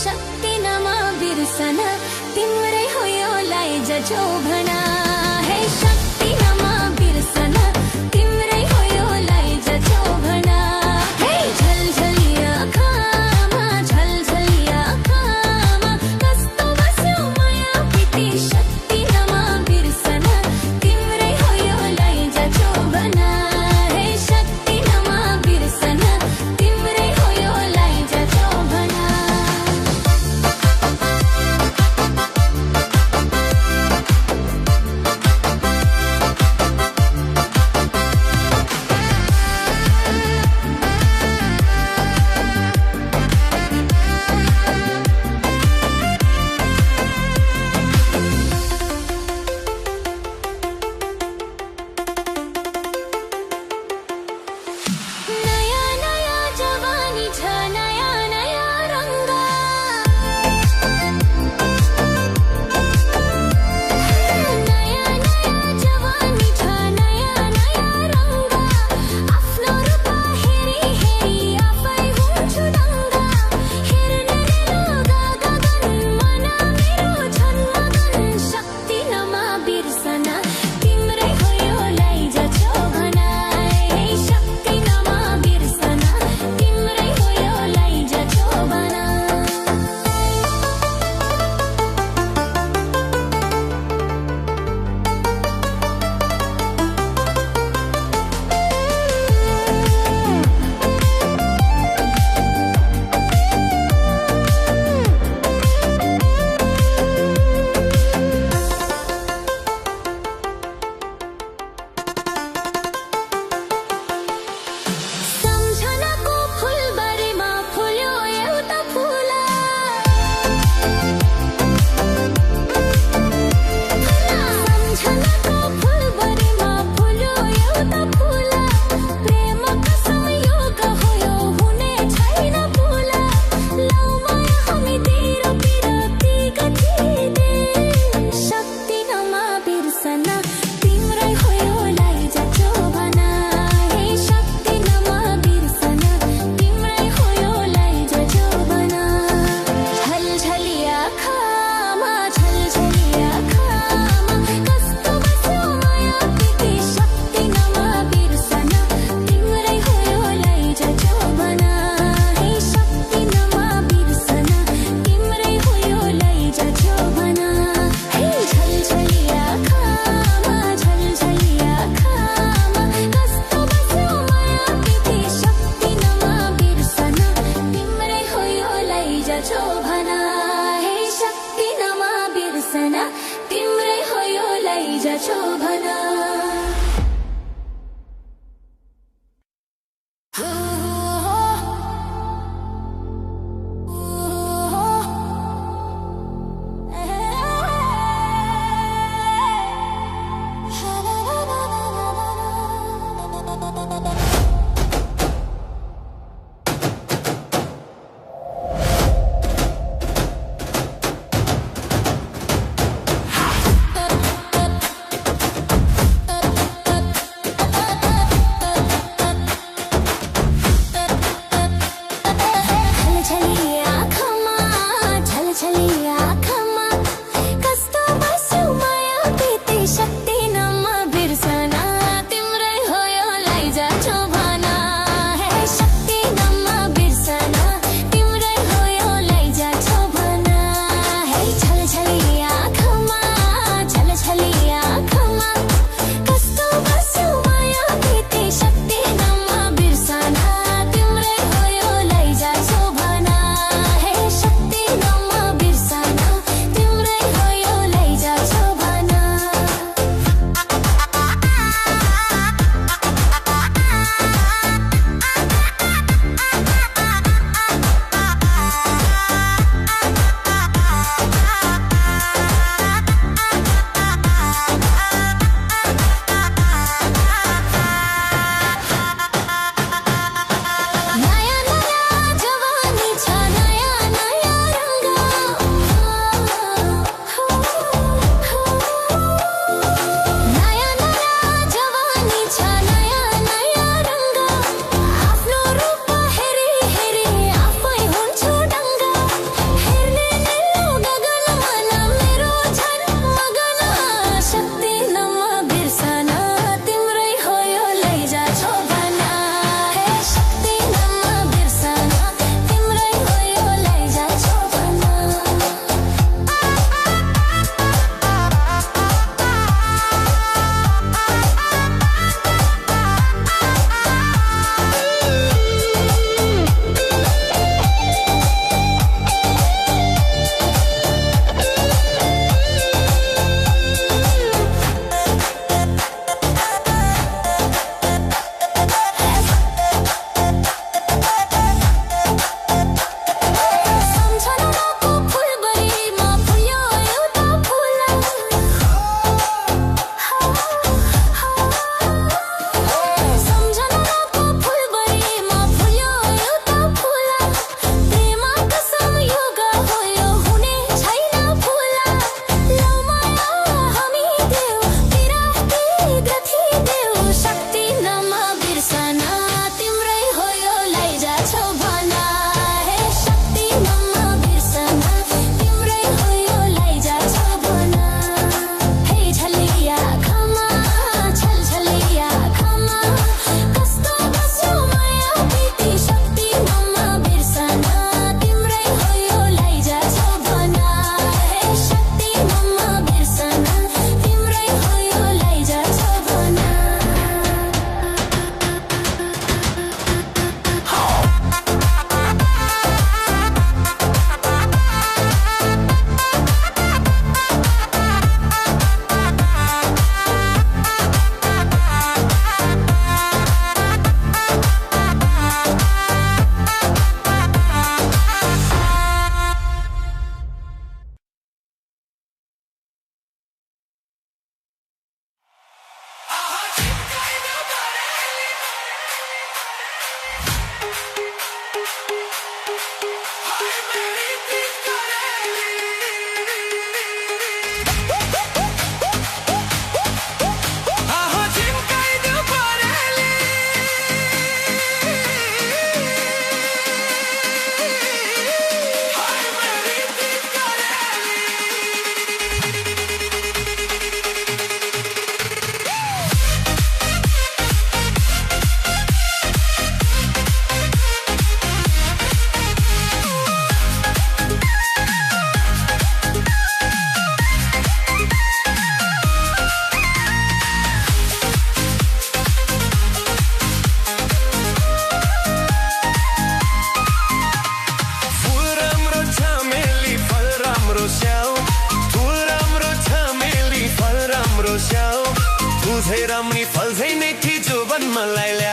शक्ति नमा बिर्सना तिम्रै हो यो लैजा जो भना हे शक्ति नमा बिर्सना तिम्रै हो यो लैजा जो भना हे झलझलिया आँखामा झलझलिया आँखामा कस्तो बस्यो माया प्रीति शक्ति नमा बिर्सना तिम्रै हो यो लैजा जो भना हे शक्ति नमा बिर्सना तिम्रै हो यो लैजा जो भना नया नया जवानी छ नया नया रंग नया नया जवानी छ नया नया रंग आफ्नो रूप हेरी हेरी आफै हुन्छु दङ्ग हेर्ने लगा गगन मन मेरो छन् मगन शक्ति नमा बिर्सना तिम्रै हो यो लैजा जो भना हे शक्ति नमा बिर्सना तिम्रै हो यो लैजा जो भना सम्झनाको फुलबारीमा फुल्यो एउटा फुल सम्झनाको फुलबारीमा फुल्यो एउटा फुल प्रेमको संयोग हो यो हुने छैन फुल लौ माया हामी तेरो पिरती गतिदे शक्ति नमा बिर्सना तिम्रै हो यो लैजा जो भना हे शक्ति नमा बिर्सना तिम्रै हो यो लैजा जो भना झलझलिया आँखामा झलझलिया आँखामा कस्तो बस्यो माया प्रीति शक्ति नमा बिर्सना तिम्रै हो यो लैजा जो भना हे शक्ति नमा बिर्सना तिम्रै हो यो लैजा जो भना हे झलझलिया आँखामा झलझलिया आँखामा कस्तो बस्यो माया प्रीति शक्ति नमा बिर्सना तिम्रै हो यो लैजा जो भना हे शक्ति नमा बिर्सना तिम्रै हो यो लैजा जो भना बुझेर पनि फल्झै नै थिए जो बन मलाई